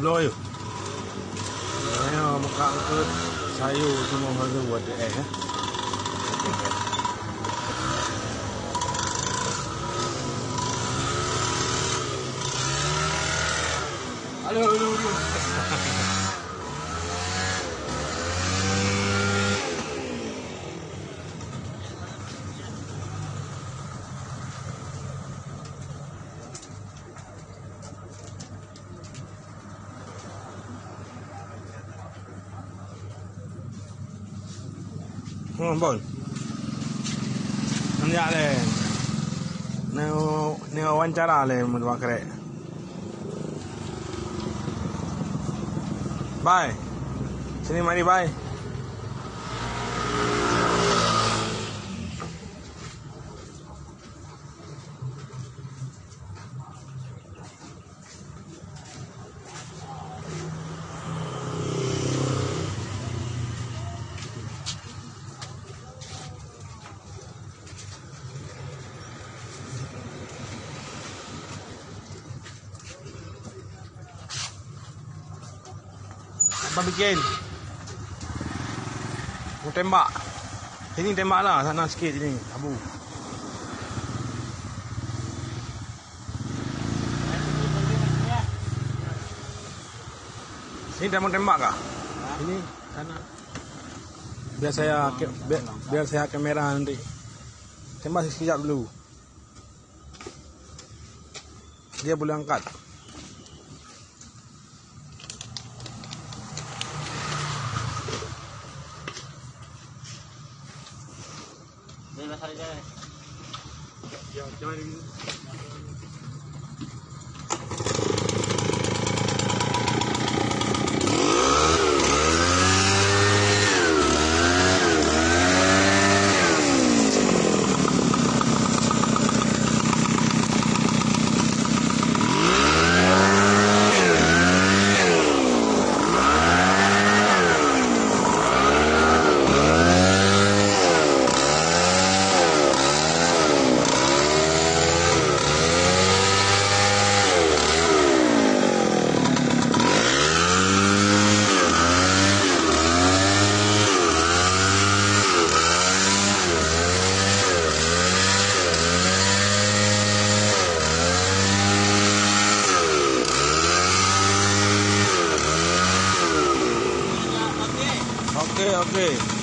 Blow you. Ayo muka angkut sayur semua harga buat eh. Halo. Bon. Nanti ada. Ni wawancara le menurut kerek. Bye. Sini mari bye. Apa bikin? Mau tembak. Sini tembak lah, sana sikit sini, Abu. Sini dah mau tembak kah? Ini sana. Biar saya kamera nanti. Tembak sekejap dulu. Dia boleh angkat. Jangan ini. Okay.